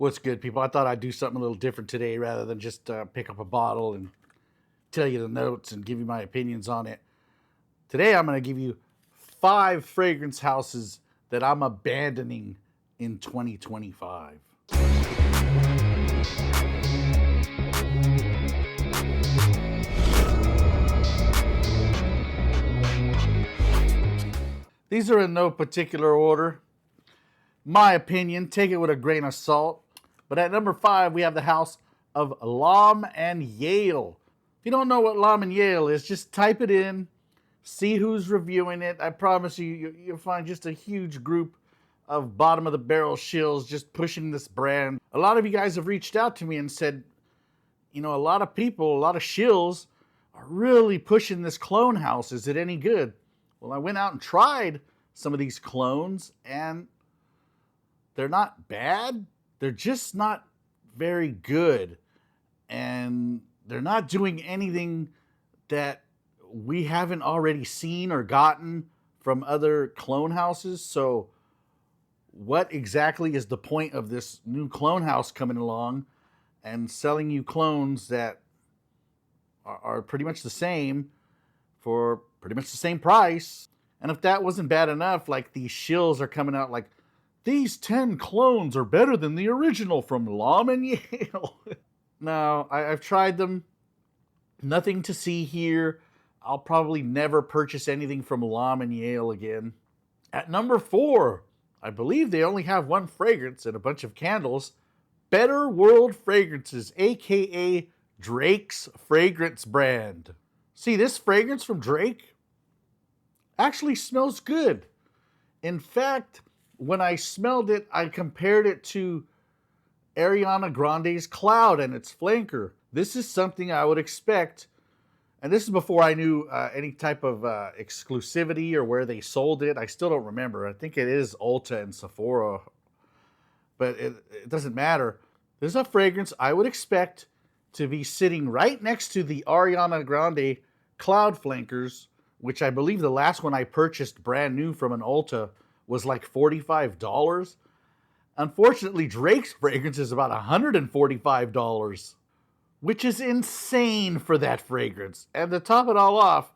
What's good, people? I thought I'd do something a little different today rather than just pick up a bottle and tell you the notes and give you my opinions on it. Today, I'm going to give you 5 fragrance houses that I'm abandoning in 2025. These are in no particular order. My opinion, take it with a grain of salt. But at number 5, we have the house of Lom and Yale. If you don't know what Lom and Yale is, just type it in, see who's reviewing it. I promise you'll find just a huge group of bottom of the barrel shills just pushing this brand. A lot of you guys have reached out to me and said, a lot of people, a lot of shills are really pushing this clone house. Is it any good? Well, I went out and tried some of these clones, and they're not bad. They're just not very good. And they're not doing anything that we haven't already seen or gotten from other clone houses. So what exactly is the point of this new clone house coming along and selling you clones that are pretty much the same for pretty much the same price? And if that wasn't bad enough, like these shills are coming out like, these 10 clones are better than the original from Lom and Yale. No, I've tried them. Nothing to see here. I'll probably never purchase anything from Lom and Yale again. At number 4, I believe they only have one fragrance and a bunch of candles. Better World Fragrances, aka Drake's fragrance brand. See, this fragrance from Drake actually smells good. In fact, when I smelled it, I compared it to Ariana Grande's Cloud and its flanker. This is something I would expect, and this is before I knew any type of exclusivity or where they sold it. I still don't remember. I think it is Ulta and Sephora, but it doesn't matter. There's a fragrance I would expect to be sitting right next to the Ariana Grande Cloud flankers, which I believe the last one I purchased brand new from an Ulta was like $45. Unfortunately, Drake's fragrance is about $145, which is insane for that fragrance. And to top it all off,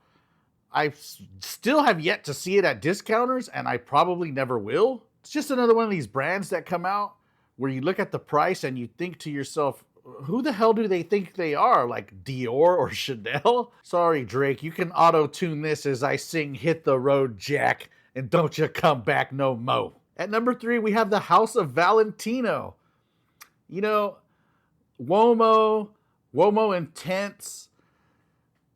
I still have yet to see it at discounters, and I probably never will. It's just another one of these brands that come out where you look at the price and you think to yourself, who the hell do they think they are? Like Dior or Chanel? Sorry, Drake, you can auto-tune this as I sing Hit the Road, Jack, and don't you come back no mo. At number 3, we have the House of Valentino. Uomo Intense,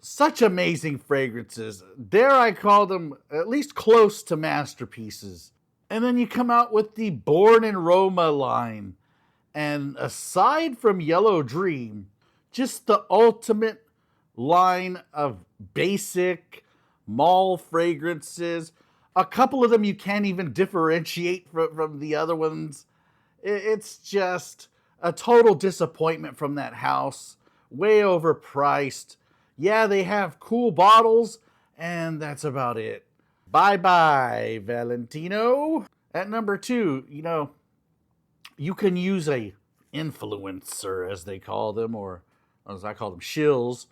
such amazing fragrances. Dare I call them at least close to masterpieces. And then you come out with the Born in Roma line. And aside from Yellow Dream, just the ultimate line of basic mall fragrances. A couple of them you can't even differentiate from the other ones. It's just a total disappointment from that house. Way overpriced. Yeah, they have cool bottles, and that's about it. Bye-bye, Valentino. At number 2, you can use a influencer, as they call them, or as I call them, shills.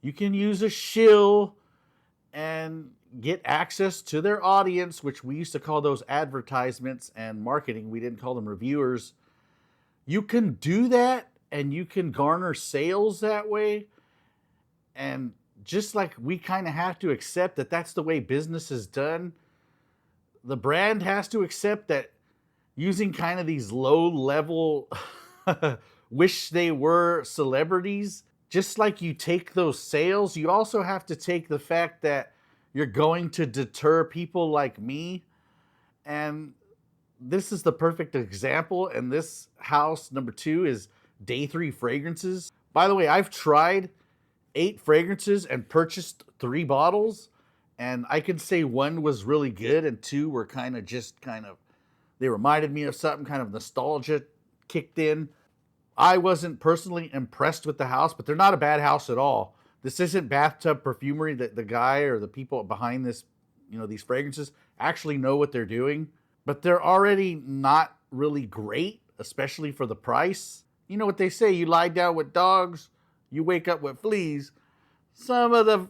You can use a shill and get access to their audience, which we used to call those advertisements and marketing. We didn't call them reviewers. You can do that, and you can garner sales that way. And just like we kind of have to accept that that's the way business is done, the brand has to accept that using kind of these low-level wish they were celebrities, just like you take those sales, you also have to take the fact that you're going to deter people like me. And this is the perfect example. And this house, number 2, is Day 3 Fragrances. By the way, I've tried 8 fragrances and purchased 3 bottles. And I can say 1 was really good and 2 were they reminded me of something, kind of nostalgia kicked in. I wasn't personally impressed with the house, but they're not a bad house at all. This isn't bathtub perfumery. That the guy or the people behind this, these fragrances actually know what they're doing, but they're already not really great. especially for the price. You know what they say, you lie down with dogs, you wake up with fleas. Some of the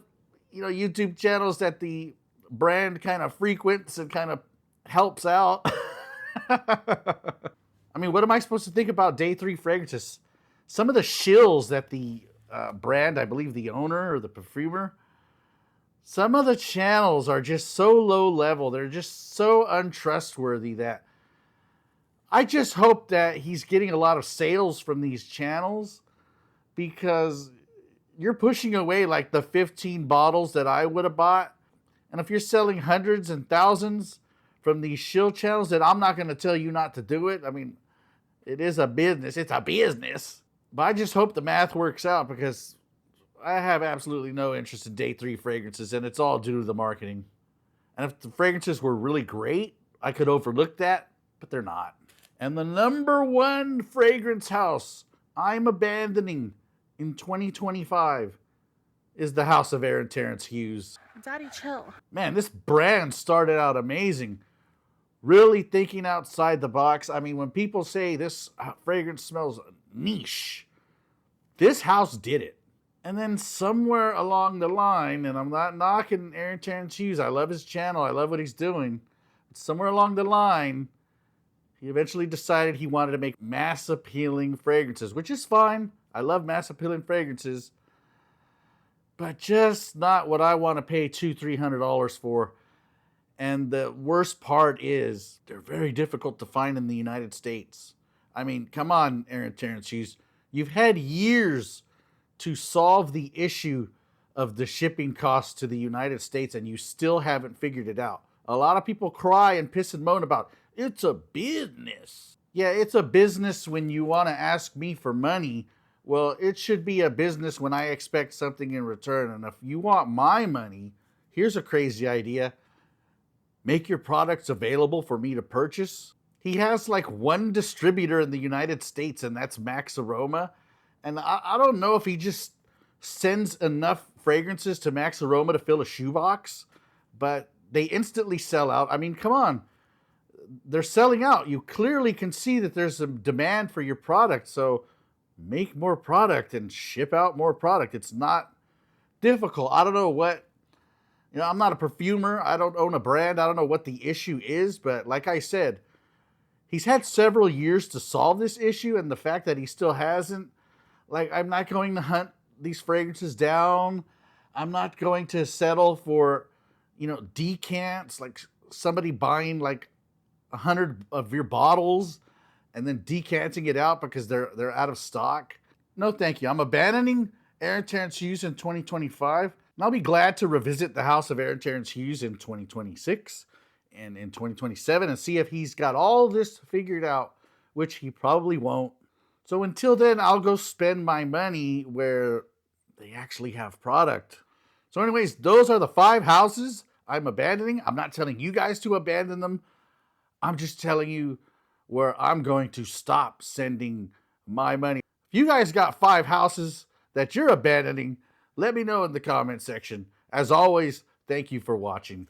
YouTube channels that the brand kind of frequents and kind of helps out. I mean, what am I supposed to think about Day 3 fragrances? Some of the shills that the brand, I believe the owner or the perfumer, some of the channels are just so low level. They're just so untrustworthy that I just hope that he's getting a lot of sales from these channels, because you're pushing away like the 15 bottles that I would have bought. And if you're selling hundreds and thousands from these shill channels, then I'm not going to tell you not to do it. I mean, it is a business. It's a business. But I just hope the math works out, because I have absolutely no interest in Day 3 fragrances, and it's all due to the marketing. And if the fragrances were really great, I could overlook that, but they're not. And the number one fragrance house I'm abandoning in 2025 is the house of Aaron Terrence Hughes. Daddy, chill. Man, this brand started out amazing. Really thinking outside the box. I mean, when people say this fragrance smells niche, this house did it. And then somewhere along the line, and I'm not knocking Aaron Terrence Hughes, I love his channel, I love what he's doing. But somewhere along the line, he eventually decided he wanted to make mass appealing fragrances, which is fine. I love mass appealing fragrances, but just not what I want to pay $200-300 for. And the worst part is they're very difficult to find in the United States. I mean, come on, Aaron Terrence Hughes. You've had years to solve the issue of the shipping costs to the United States, and you still haven't figured it out. A lot of people cry and piss and moan about, it's a business. Yeah, it's a business when you want to ask me for money. Well, it should be a business when I expect something in return. And if you want my money, here's a crazy idea. Make your products available for me to purchase. He has like one distributor in the United States, and that's Max Aroma. And I don't know if he just sends enough fragrances to Max Aroma to fill a shoebox, but they instantly sell out. I mean, come on. They're selling out. You clearly can see that there's a demand for your product. So make more product and ship out more product. It's not difficult. I don't know what, I'm not a perfumer. I don't own a brand. I don't know what the issue is. But like I said, he's had several years to solve this issue. And the fact that he still hasn't, like, I'm not going to hunt these fragrances down. I'm not going to settle for, decants, like somebody buying like 100 of your bottles and then decanting it out because they're out of stock. No, thank you. I'm abandoning Aaron Terrence Hughes in 2025. And I'll be glad to revisit the house of Aaron Terrence Hughes in 2026 and in 2027 and see if he's got all this figured out, which he probably won't. So until then, I'll go spend my money where they actually have product. So anyways, those are the 5 houses I'm abandoning. I'm not telling you guys to abandon them. I'm just telling you where I'm going to stop sending my money. If you guys got 5 houses that you're abandoning, let me know in the comment section. As always, thank you for watching.